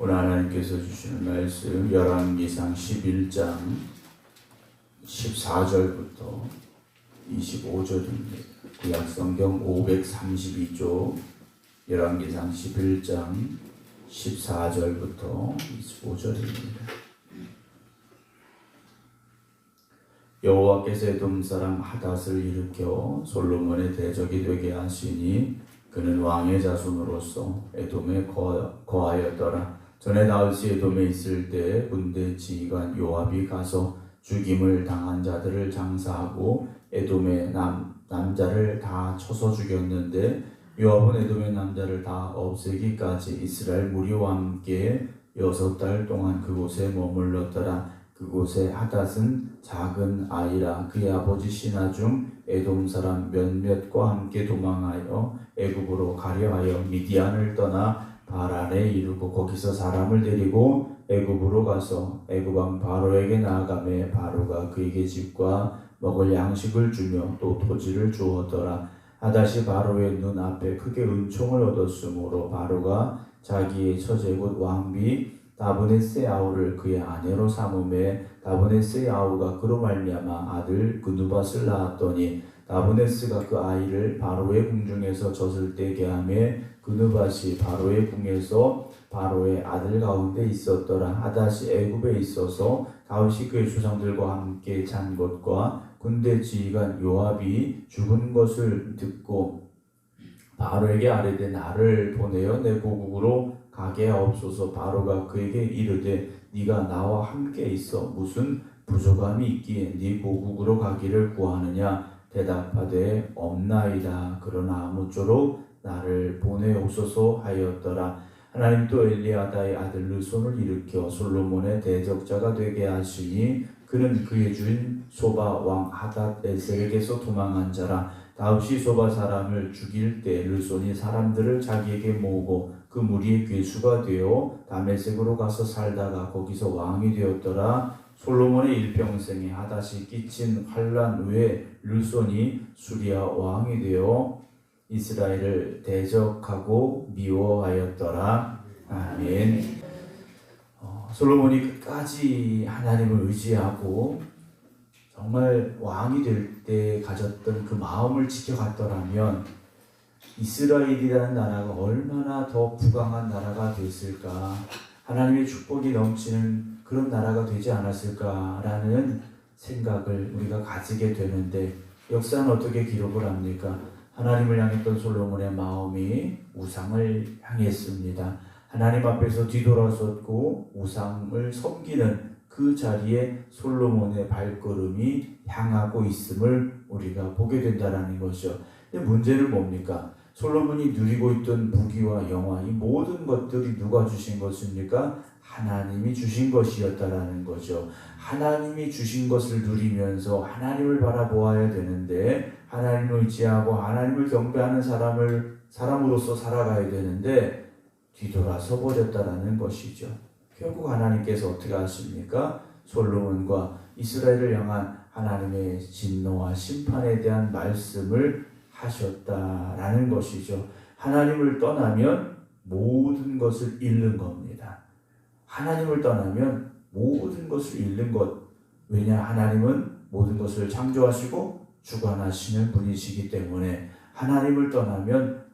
오늘 하나님께서 주시는 말씀 열왕기상 11장 14절부터 25절입니다. 구약성경 532쪽 열왕기상 11장 14절부터 25절입니다. 여호와께서 에돔 사람 하닷을 일으켜 솔로몬의 대적이 되게 하시니 그는 왕의 자손으로서 에돔에 거하였더라. 전에 다윗이 에돔에 있을 때 군대 지휘관 요압이 가서 죽임을 당한 자들을 장사하고 에돔의 남자를 다 쳐서 죽였는데 요압은 에돔의 남자를 다 없애기까지 이스라엘 무리와 함께 6달 동안 그곳에 머물렀더라. 그곳에 하닷은 작은 아이라 그의 아버지 신하 중 에돔 사람 몇몇과 함께 도망하여 애굽으로 가려하여 미디안을 떠나 바란에 이르고 거기서 사람을 데리고 애굽으로 가서 애굽 왕 바로에게 나아가매 바로가 그에게 집과 먹을 양식을 주며 또 토지를 주었더라. 하닷이 바로의 눈 앞에 크게 은총을 얻었으므로 바로가 자기의 처제 곧 왕비 다브네스의 아우를 그의 아내로 삼음에 다브네스의 아우가 그로 말미암아 아들 그누밧을 낳았더니 다브네스가 그 아이를 바로의 궁중에서 젖을 떼게 하며 그누밧이 바로의 궁에서 바로의 아들 가운데 있었더라. 하닷이 애굽에 있어서 다윗이 그의 조상들과 함께 잔 것과 군대 지휘관 요압이 죽은 것을 듣고 바로에게 아뢰되 나를 보내어 내 고국으로 가게 하옵소서. 바로가 그에게 이르되 네가 나와 함께 있어 무슨 부족함이 있기에 네 고국으로 가기를 구하느냐. 대답하되 없나이다. 그러나 아무쪼록 나를 보내옵소서 하였더라. 하나님 또 엘리아다의 아들 르손을 일으켜 솔로몬의 대적자가 되게 하시니 그는 그의 주인 소바 왕 하닷에셀에게서 도망한 자라. 다윗이 소바 사람을 죽일 때 르손이 사람들을 자기에게 모으고 그 무리의 괴수가 되어 다메섹으로 가서 살다가 거기서 왕이 되었더라. 솔로몬의 일평생에 하닷이 끼친 환난 후에 르손이 수리아 왕이 되어 이스라엘을 대적하고 미워하였더라. 아멘. 솔로몬이 끝까지 하나님을 의지하고 정말 왕이 될 때 가졌던 그 마음을 지켜갔더라면 이스라엘이라는 나라가 얼마나 더 부강한 나라가 됐을까, 하나님의 축복이 넘치는 그런 나라가 되지 않았을까라는 생각을 우리가 가지게 되는데 역사는 어떻게 기록을 합니까? 하나님을 향했던 솔로몬의 마음이 우상을 향했습니다. 하나님 앞에서 뒤돌아섰고 우상을 섬기는 그 자리에 솔로몬의 발걸음이 향하고 있음을 우리가 보게 된다는 것이죠. 근데 문제는 뭡니까? 솔로몬이 누리고 있던 무기와 영화, 이 모든 것들이 누가 주신 것입니까? 하나님이 주신 것이었다라는 거죠. 하나님이 주신 것을 누리면서 하나님을 바라보아야 되는데, 하나님을 의지하고 하나님을 경배하는 사람으로서 살아가야 되는데 뒤돌아서 버렸다라는 것이죠. 결국 하나님께서 어떻게 하십니까? 솔로몬과 이스라엘을 향한 하나님의 진노와 심판에 대한 말씀을 하셨다라는 것이죠. 하나님을 떠나면 모든 것을 잃는 겁니다. 하나님을 떠나면 모든 것을 잃는 것. 왜냐? 하나님은 모든 것을 창조하시고 주관하시는 분이시기 때문에 하나님을 떠나면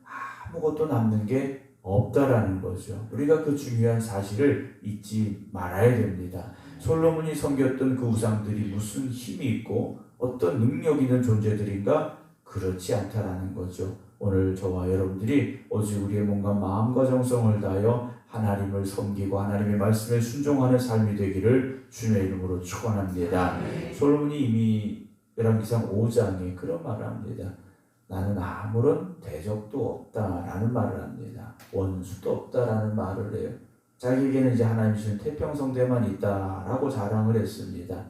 아무것도 남는 게 없다라는 거죠. 우리가 그 중요한 사실을 잊지 말아야 됩니다. 솔로몬이 섬겼던 그 우상들이 무슨 힘이 있고 어떤 능력 있는 존재들인가? 그렇지 않다라는 거죠. 오늘 저와 여러분들이 오직 우리의 몸과 마음과 정성을 다하여 하나님을 섬기고 하나님의 말씀에 순종하는 삶이 되기를 주님의 이름으로 축원합니다. 솔로몬이 이미 열왕기상 5장에 그런 말을 합니다. 나는 아무런 대적도 없다라는 말을 합니다. 원수도 없다라는 말을 해요. 자기에게는 이제 하나님 주신 태평성대만 있다라고 자랑을 했습니다.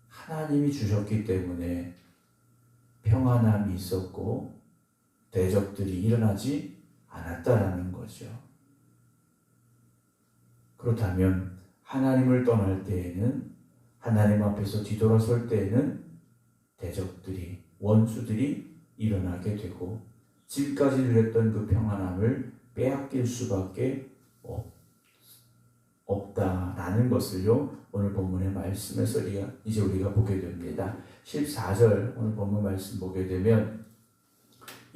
하나님이 주셨기 때문에 평안함이 있었고 대적들이 일어나지 않았다라는 거죠. 그렇다면 하나님을 떠날 때에는, 하나님 앞에서 뒤돌아설 때에는 대적들이, 원수들이 일어나게 되고 지금까지 누렸던 그 평안함을 빼앗길 수밖에 없다라는 것을요 오늘 본문의 말씀에서 우리가 보게 됩니다. 14절 오늘 본문 말씀 보게 되면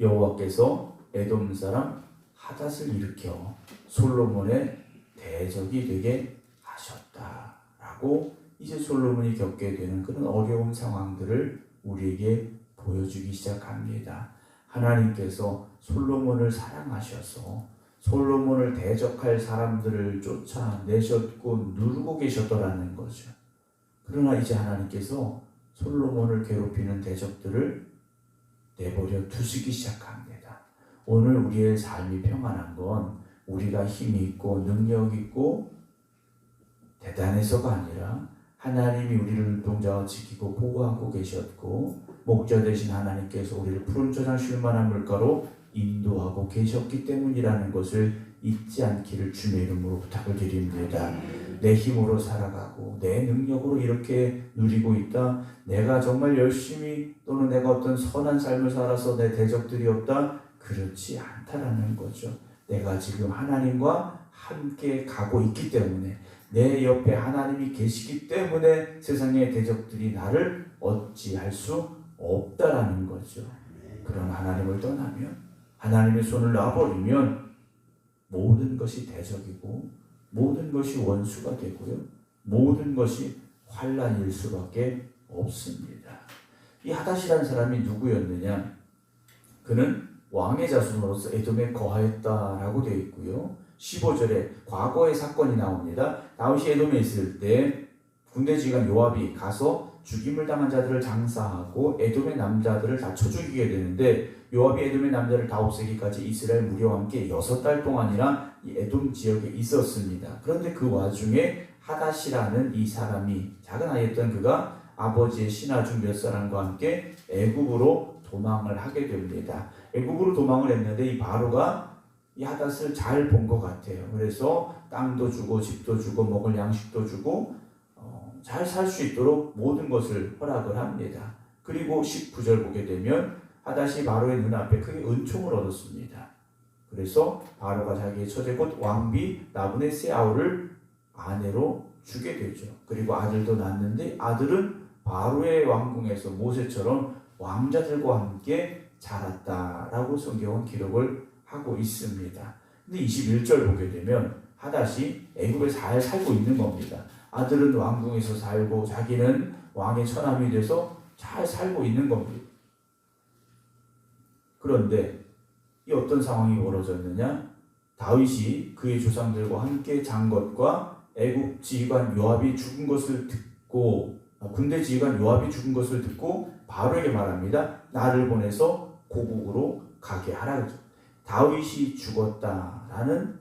여호와께서 에돔 사람 하닷을 일으켜 솔로몬의 대적이 되게 하셨다라고 이제 솔로몬이 겪게 되는 그런 어려운 상황들을 우리에게 보여주기 시작합니다. 하나님께서 솔로몬을 사랑하셔서 솔로몬을 대적할 사람들을 쫓아내셨고 누르고 계셨더라는 거죠. 그러나 이제 하나님께서 솔로몬을 괴롭히는 대적들을 내버려 두시기 시작합니다. 오늘 우리의 삶이 평안한 건 우리가 힘이 있고 능력 있고 대단해서가 아니라 하나님이 우리를 눈동자와 지키고 보호하고 계셨고 목자 되신 하나님께서 우리를 푸른 초장 쉴 만한 물가로 인도하고 계셨기 때문이라는 것을 잊지 않기를 주님의 이름으로 부탁을 드립니다. 내 힘으로 살아가고 내 능력으로 이렇게 누리고 있다. 내가 정말 열심히 또는 내가 어떤 선한 삶을 살아서 내 대적들이 없다. 그렇지 않다라는 거죠. 내가 지금 하나님과 함께 가고 있기 때문에 내 옆에 하나님이 계시기 때문에 세상의 대적들이 나를 어찌할 수 없다라는 거죠. 그런 하나님을 떠나면 하나님의 손을 놔버리면 모든 것이 대적이고 모든 것이 원수가 되고요. 모든 것이 환난일 수밖에 없습니다. 이 하닷이라는 사람이 누구였느냐? 그는 왕의 자손으로서 에돔에 거하였다라고 되어 있고요. 15절에 과거의 사건이 나옵니다. 다윗이 에돔에 있을 때 군대 지휘관 요압이 가서 죽임을 당한 자들을 장사하고 에돔의 남자들을 다 쳐 죽이게 되는데 요압이 에돔의 남자를 다 없애기까지 이스라엘 무리와 함께 6달 동안이나 이 에돔 지역에 있었습니다. 그런데 그 와중에 하닷이라는 이 사람이 작은 아이였던 그가 아버지의 신하 중 몇 사람과 함께 애굽으로 도망을 하게 됩니다. 애굽으로 도망을 했는데 이 바로가 이 하닷을 잘 본 것 같아요. 그래서 땅도 주고 집도 주고 먹을 양식도 주고 잘 살 수 있도록 모든 것을 허락을 합니다. 그리고 19절 보게 되면 하닷이 바로의 눈앞에 크게 은총을 얻었습니다. 그래서 바로가 자기의 처제 곧 왕비 나분의 아우를 아내로 주게 되죠. 그리고 아들도 낳았는데 아들은 바로의 왕궁에서 모세처럼 왕자들과 함께 자랐다라고 성경은 기록을 하고 있습니다. 근데 21절 보게 되면 하닷이 애굽에 잘 살고 있는 겁니다. 아들은 왕궁에서 살고 자기는 왕의 처남이 돼서 잘 살고 있는 겁니다. 그런데 이 어떤 상황이 벌어졌느냐? 다윗이 그의 조상들과 함께 잔 것과 애굽 지휘관 요압이 죽은 것을 듣고 군대 지휘관 요압이 죽은 것을 듣고 바로에게 말합니다. 나를 보내서 고국으로 가게 하라 그러죠. 다윗이 죽었다라는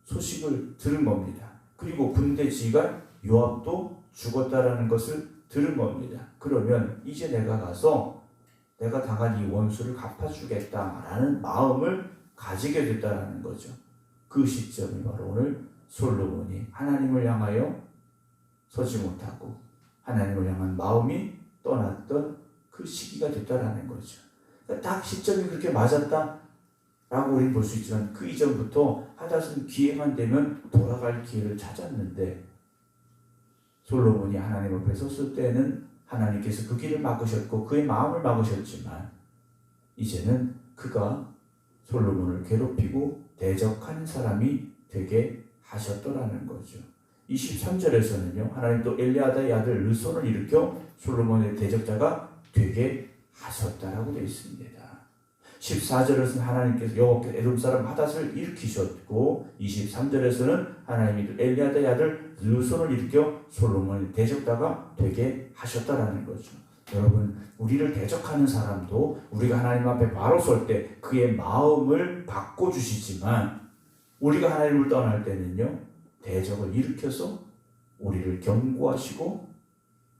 소식을 들은 겁니다. 그리고 군대 지휘관 요압도 죽었다라는 것을 들은 겁니다. 그러면 이제 내가 가서 내가 당한 이 원수를 갚아주겠다라는 마음을 가지게 됐다라는 거죠. 그 시점이 바로 오늘 솔로몬이 하나님을 향하여 서지 못하고 하나님을 향한 마음이 떠났던 그 시기가 됐다라는 거죠. 그러니까 딱 시점이 그렇게 맞았다라고 우리는 볼 수 있지만 그 이전부터 하닷은 기회만 되면 돌아갈 기회를 찾았는데 솔로몬이 하나님 앞에 섰을 때는 하나님께서 그 길을 막으셨고 그의 마음을 막으셨지만 이제는 그가 솔로몬을 괴롭히고 대적하는 사람이 되게 하셨더라는 거죠. 23절에서는요. 하나님 또 엘리아다의 아들 르손을 일으켜 솔로몬의 대적자가 되게 하셨다라고 되어 있습니다. 14절에서는 하나님께서 여호와께서 에돔 사람 하닷을 일으키셨고 23절에서는 하나님이 엘리아다의 아들 르손을 일으켜 솔로몬의 대적자가 되게 하셨다라는 거죠. 여러분, 우리를 대적하는 사람도 우리가 하나님 앞에 바로 설 때 그의 마음을 바꿔주시지만 우리가 하나님을 떠날 때는요. 대적을 일으켜서 우리를 경고하시고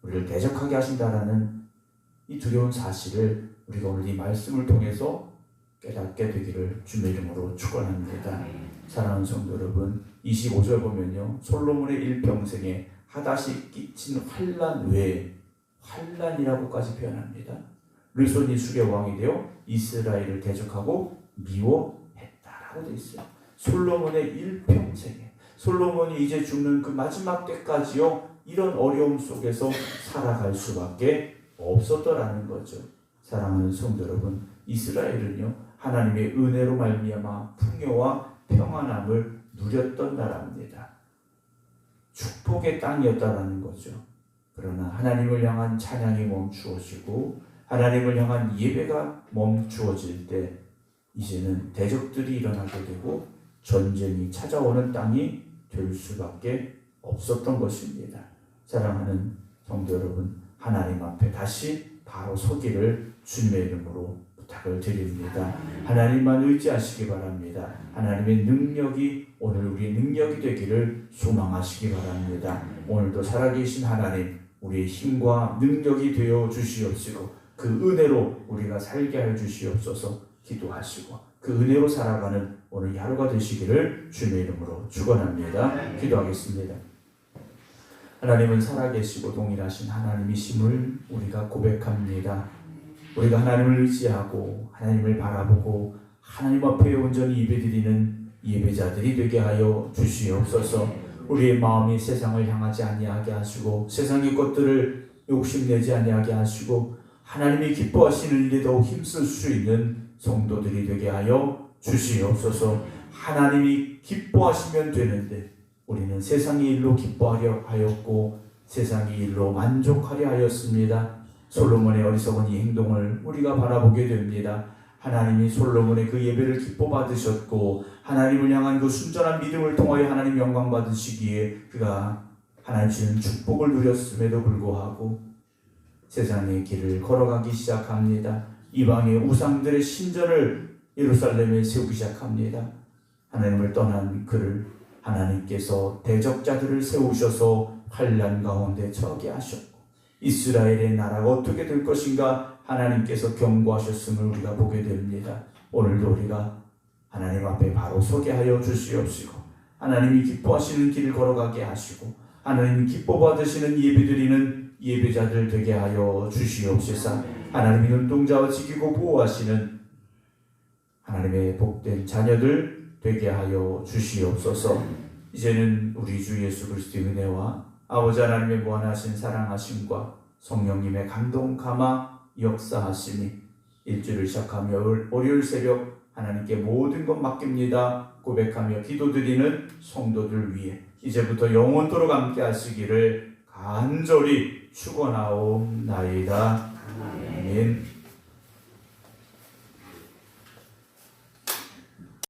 우리를 대적하게 하신다라는 이 두려운 사실을 우리가 오늘 이 말씀을 통해서 깨닫게 되기를 주님의 이름으로 축원합니다. 사랑하는 성도 여러분, 25절 보면요. 솔로몬의 일평생에 하닷이 끼친 환난 외에 환난이라고까지 표현합니다. 르손이 수레 왕이 되어 이스라엘을 대적하고 미워했다라고 되어 있어요. 솔로몬의 일평생에, 솔로몬이 이제 죽는 그 마지막 때까지요, 이런 어려움 속에서 살아갈 수밖에 없었더라는 거죠. 사랑하는 성도 여러분, 이스라엘은요, 하나님의 은혜로 말미암아 풍요와 평안함을 누렸던 나라입니다. 축복의 땅이었다라는 거죠. 그러나 하나님을 향한 찬양이 멈추어지고 하나님을 향한 예배가 멈추어질 때 이제는 대적들이 일어나게 되고 전쟁이 찾아오는 땅이 될 수밖에 없었던 것입니다. 사랑하는 성도 여러분, 하나님 앞에 다시 바로 서기를 주님의 이름으로 부탁을 드립니다. 하나님만 의지하시기 바랍니다. 하나님의 능력이 오늘 우리의 능력이 되기를 소망하시기 바랍니다. 오늘도 살아계신 하나님, 우리의 힘과 능력이 되어 주시옵시고 그 은혜로 우리가 살게 해 주시옵소서 기도하시고 그 은혜로 살아가는 오늘 하루가 되시기를 주님의 이름으로 축원합니다. 기도하겠습니다. 하나님은 살아계시고 동일하신 하나님이심을 우리가 고백합니다. 우리가 하나님을 의지하고 하나님을 바라보고 하나님 앞에 온전히 예배드리는 예배자들이 되게 하여 주시옵소서. 우리의 마음이 세상을 향하지 아니하게 하시고 세상의 것들을 욕심내지 아니하게 하시고 하나님이 기뻐하시는 일에 더욱 힘쓸 수 있는 성도들이 되게 하여 주시옵소서. 하나님이 기뻐하시면 되는데 우리는 세상의 일로 기뻐하려 하였고 세상의 일로 만족하려 하였습니다. 솔로몬의 어리석은 이 행동을 우리가 바라보게 됩니다. 하나님이 솔로몬의 그 예배를 기뻐 받으셨고 하나님을 향한 그 순전한 믿음을 통하여 하나님 영광 받으시기에 그가 하나님 주시는 축복을 누렸음에도 불구하고 세상의 길을 걸어가기 시작합니다. 이방의 우상들의 신전을 예루살렘에 세우기 시작합니다. 하나님을 떠난 그를 하나님께서 대적자들을 세우셔서 환난 가운데 처하게 하셨고 이스라엘의 나라가 어떻게 될 것인가 하나님께서 경고하셨음을 우리가 보게 됩니다. 오늘도 우리가 하나님 앞에 바로 서게 하여 주시옵시고 하나님이 기뻐하시는 길을 걸어가게 하시고 하나님이 기뻐 받으시는 예배드리는 예배자들 되게 하여 주시옵소서. 하나님이 눈동자와 지키고 보호하시는 하나님의 복된 자녀들 되게 하여 주시옵소서. 이제는 우리 주 예수 그리스도의 은혜와 아버지 하나님의 무한하신 사랑하심과 성령님의 감동 감화 역사하심이 일주를 시작하며 월요일 새벽 하나님께 모든 것 맡깁니다 고백하며 기도드리는 성도들 위해 이제부터 영원토록 함께 하시기를 간절히 축원하옵나이다. 아멘.